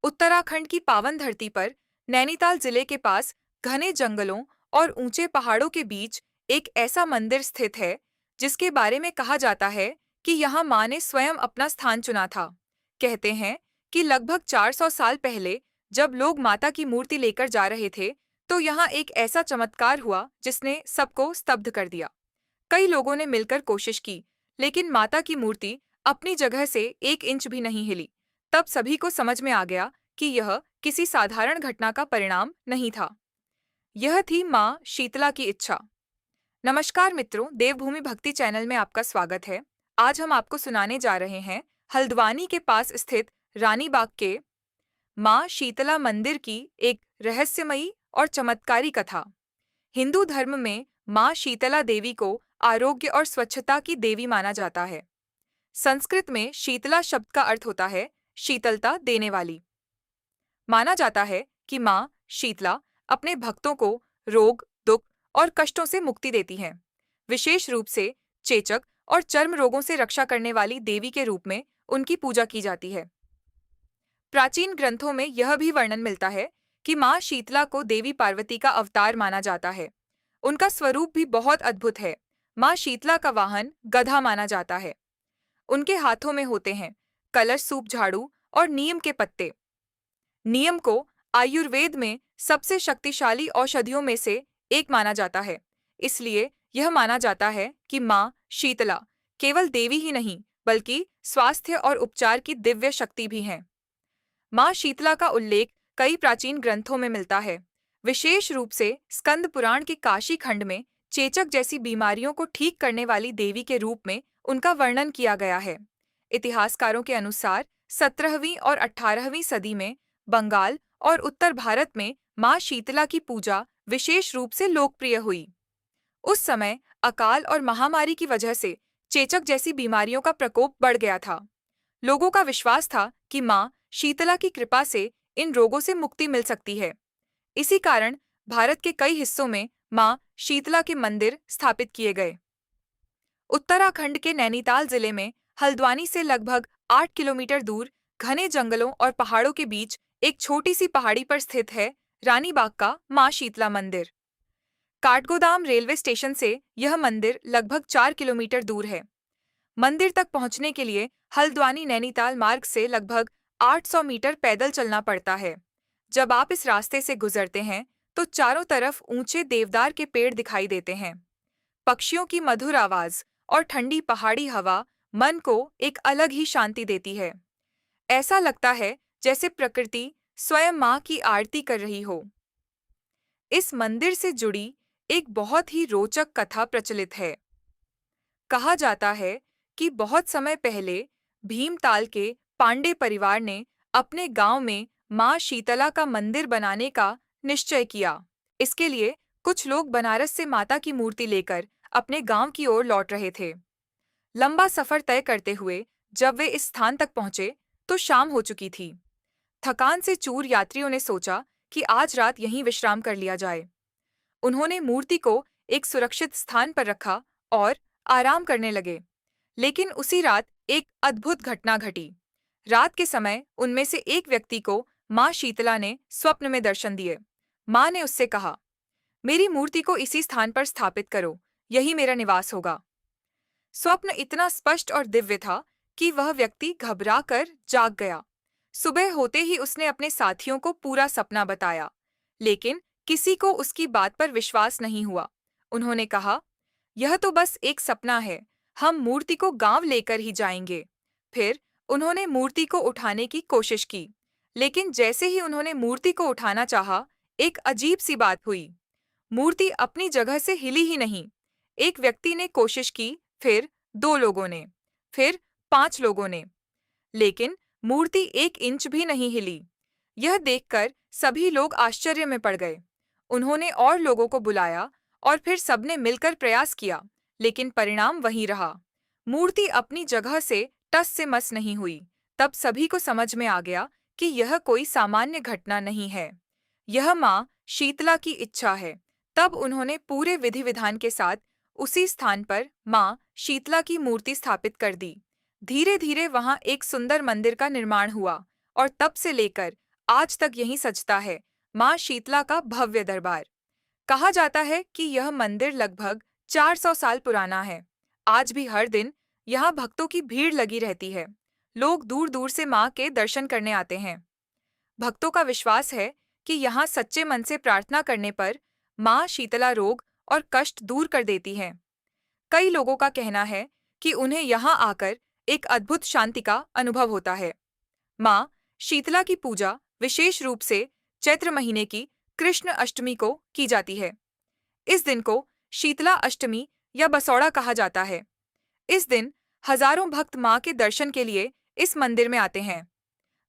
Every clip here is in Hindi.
उत्तराखंड की पावन धरती पर नैनीताल जिले के पास घने जंगलों और ऊंचे पहाड़ों के बीच एक ऐसा मंदिर स्थित है जिसके बारे में कहा जाता है कि यहाँ माँ ने स्वयं अपना स्थान चुना था। कहते हैं कि लगभग 400 साल पहले जब लोग माता की मूर्ति लेकर जा रहे थे तो यहाँ एक ऐसा चमत्कार हुआ जिसने सबको स्तब्ध कर दिया। कई लोगों ने मिलकर कोशिश की, लेकिन माता की मूर्ति अपनी जगह से 1 इंच भी नहीं हिली। तब सभी को समझ में आ गया कि यह किसी साधारण घटना का परिणाम नहीं था। यह थी माँ शीतला की इच्छा। नमस्कार मित्रों, देवभूमि भक्ति चैनल में आपका स्वागत है। आज हम आपको सुनाने जा रहे हैं हल्द्वानी के पास स्थित रानी बाग के माँ शीतला मंदिर की एक रहस्यमयी और चमत्कारी कथा। हिंदू धर्म में माँ शीतला देवी को आरोग्य और स्वच्छता की देवी माना जाता है। संस्कृत में शीतला शब्द का अर्थ होता है शीतलता देने वाली। माना जाता है कि माँ शीतला अपने भक्तों को रोग, दुख और कष्टों से मुक्ति देती हैं। विशेष रूप से चेचक और चर्म रोगों से रक्षा करने वाली देवी के रूप में उनकी पूजा की जाती है। प्राचीन ग्रंथों में यह भी वर्णन मिलता है कि माँ शीतला को देवी पार्वती का अवतार माना जाता है। उनका स्वरूप भी बहुत अद्भुत है। माँ शीतला का वाहन गधा माना जाता है। उनके हाथों में होते हैं कलश सूप झाड़ू और नीम के पत्ते। नीम को आयुर्वेद में सबसे शक्तिशाली औषधियों में से एक माना जाता है। इसलिए यह माना जाता है कि माँ शीतला केवल देवी ही नहीं बल्कि स्वास्थ्य और उपचार की दिव्य शक्ति भी हैं। माँ शीतला का उल्लेख कई प्राचीन ग्रंथों में मिलता है। विशेष रूप से स्कंद पुराण के काशी खंड में चेचक जैसी बीमारियों को ठीक करने वाली देवी के रूप में उनका वर्णन किया गया है। इतिहासकारों के अनुसार 17वीं और 18वीं सदी में बंगाल और उत्तर भारत में माँ शीतला की पूजा विशेष रूप से लोकप्रिय हुई। उस समय अकाल और महामारी की वजह से चेचक जैसी बीमारियों का प्रकोप बढ़ गया था। लोगों का विश्वास था कि माँ शीतला की कृपा से इन रोगों से मुक्ति मिल सकती है। इसी कारण भारत के कई हिस्सों में माँ शीतला के मंदिर स्थापित किए गए। उत्तराखंड के नैनीताल जिले में हल्द्वानी से लगभग 8 किलोमीटर दूर घने जंगलों और पहाड़ों के बीच एक छोटी सी पहाड़ी पर स्थित है रानी बाग का माँ शीतला मंदिर। काठगोदाम रेलवे स्टेशन से यह मंदिर लगभग 4 किलोमीटर दूर है। मंदिर तक पहुंचने के लिए हल्द्वानी नैनीताल मार्ग से लगभग 800 मीटर पैदल चलना पड़ता है। जब आप इस रास्ते से गुजरते हैं तो चारों तरफ ऊंचे देवदार के पेड़ दिखाई देते हैं। पक्षियों की मधुर आवाज और ठंडी पहाड़ी हवा मन को एक अलग ही शांति देती है। ऐसा लगता है जैसे प्रकृति स्वयं माँ की आरती कर रही हो। इस मंदिर से जुड़ी एक बहुत ही रोचक कथा प्रचलित है। कहा जाता है कि बहुत समय पहले भीमताल के पांडे परिवार ने अपने गांव में माँ शीतला का मंदिर बनाने का निश्चय किया। इसके लिए कुछ लोग बनारस से माता की मूर्ति लेकर अपने गांव की ओर लौट रहे थे। लंबा सफर तय करते हुए जब वे इस स्थान तक पहुंचे तो शाम हो चुकी थी। थकान से चूर यात्रियों ने सोचा कि आज रात यहीं विश्राम कर लिया जाए। उन्होंने मूर्ति को एक सुरक्षित स्थान पर रखा और आराम करने लगे। लेकिन उसी रात एक अद्भुत घटना घटी। रात के समय उनमें से एक व्यक्ति को माँ शीतला ने स्वप्न में दर्शन दिए। माँ ने उससे कहा, मेरी मूर्ति को इसी स्थान पर स्थापित करो, यही मेरा निवास होगा। स्वप्न इतना स्पष्ट और दिव्य था कि वह व्यक्ति घबरा कर जाग गया। सुबह होते ही उसने अपने साथियों को पूरा सपना बताया, लेकिन किसी को उसकी बात पर विश्वास नहीं हुआ। उन्होंने कहा, यह तो बस एक सपना है, हम मूर्ति को गांव लेकर ही जाएंगे। फिर उन्होंने मूर्ति को उठाने की कोशिश की, लेकिन जैसे ही उन्होंने मूर्ति को उठाना चाहा, एक अजीब सी बात हुई। मूर्ति अपनी जगह से हिली ही नहीं। एक व्यक्ति ने कोशिश की, फिर 2 लोगों ने, फिर 5 लोगों ने, लेकिन मूर्ति 1 इंच भी नहीं हिली। यह देखकर सभी लोग आश्चर्य में पड़ गए। उन्होंने और लोगों को बुलाया और फिर सबने मिलकर प्रयास किया, लेकिन परिणाम वही रहा। मूर्ति अपनी जगह से टस से मस नहीं हुई। तब सभी को समझ में आ गया कि यह कोई सामान्य घटना नहीं है, यह माँ शीतला की इच्छा है। तब उन्होंने पूरे विधि विधान के साथ उसी स्थान पर माँ शीतला की मूर्ति स्थापित कर दी। धीरे धीरे वहां एक सुंदर मंदिर का निर्माण हुआ और तब से लेकर आज तक यहीं सजता है माँ शीतला का भव्य दरबार। कहा जाता है कि यह मंदिर लगभग 400 साल पुराना है। आज भी हर दिन यहाँ भक्तों की भीड़ लगी रहती है। लोग दूर दूर से माँ के दर्शन करने आते हैं। भक्तों का विश्वास है कि यहाँ सच्चे मन से प्रार्थना करने पर माँ शीतला रोग और कष्ट दूर कर देती है। कई लोगों का कहना है कि उन्हें यहाँ आकर एक अद्भुत शांति का अनुभव होता है। माँ शीतला की पूजा विशेष रूप से चैत्र महीने की कृष्ण अष्टमी को की जाती है। इस दिन को शीतला अष्टमी या बसौड़ा कहा जाता है। इस दिन हजारों भक्त माँ के दर्शन के लिए इस मंदिर में आते हैं।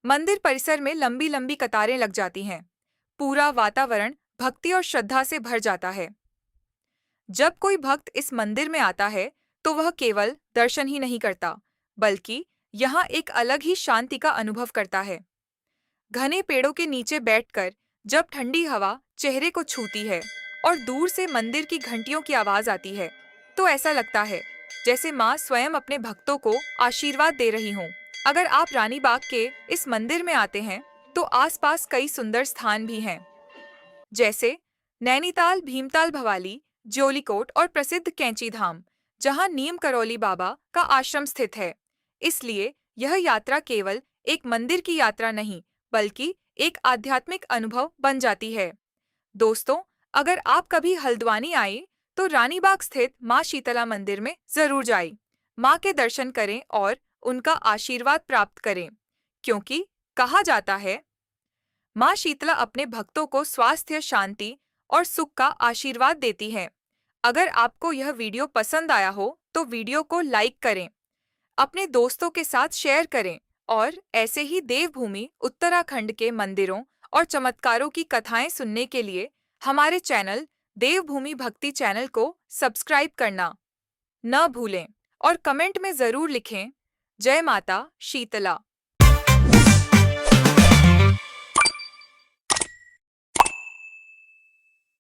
मंदिर परिसर में लंबी लंबी कतारें लग जाती हैं। पूरा वातावरण भक्ति और श्रद्धा से भर जाता है। जब कोई भक्त इस मंदिर में आता है तो वह केवल दर्शन ही नहीं करता, बल्कि यहाँ एक अलग ही शांति का अनुभव करता है। घने पेड़ों के नीचे बैठकर जब ठंडी हवा चेहरे को छूती है और दूर से मंदिर की घंटियों की आवाज आती है, तो ऐसा लगता है जैसे माँ स्वयं अपने भक्तों को आशीर्वाद दे रही हों। अगर आप रानी बाग के इस मंदिर में आते हैं, तो आसपास कई सुंदर स्थान भी हैं, जैसे नैनीताल, भीमताल, भवाली, ज्योलिकोट और प्रसिद्ध कैंची धाम, जहाँ नीम करौली बाबा का आश्रम स्थित है। इसलिए यह यात्रा केवल एक मंदिर की यात्रा नहीं, बल्कि एक आध्यात्मिक अनुभव बन जाती है। दोस्तों, अगर आप कभी हल्द्वानी आए तो रानीबाग स्थित माँ शीतला मंदिर में जरूर जाएं। माँ के दर्शन करें और उनका आशीर्वाद प्राप्त करें, क्योंकि कहा जाता है माँ शीतला अपने भक्तों को स्वास्थ्य, शांति और सुख का आशीर्वाद देती है। अगर आपको यह वीडियो पसंद आया हो तो वीडियो को लाइक करें, अपने दोस्तों के साथ शेयर करें और ऐसे ही देवभूमि उत्तराखंड के मंदिरों और चमत्कारों की कथाएं सुनने के लिए हमारे चैनल देवभूमि भक्ति चैनल को सब्सक्राइब करना न भूलें और कमेंट में जरूर लिखें, जय माता शीतला।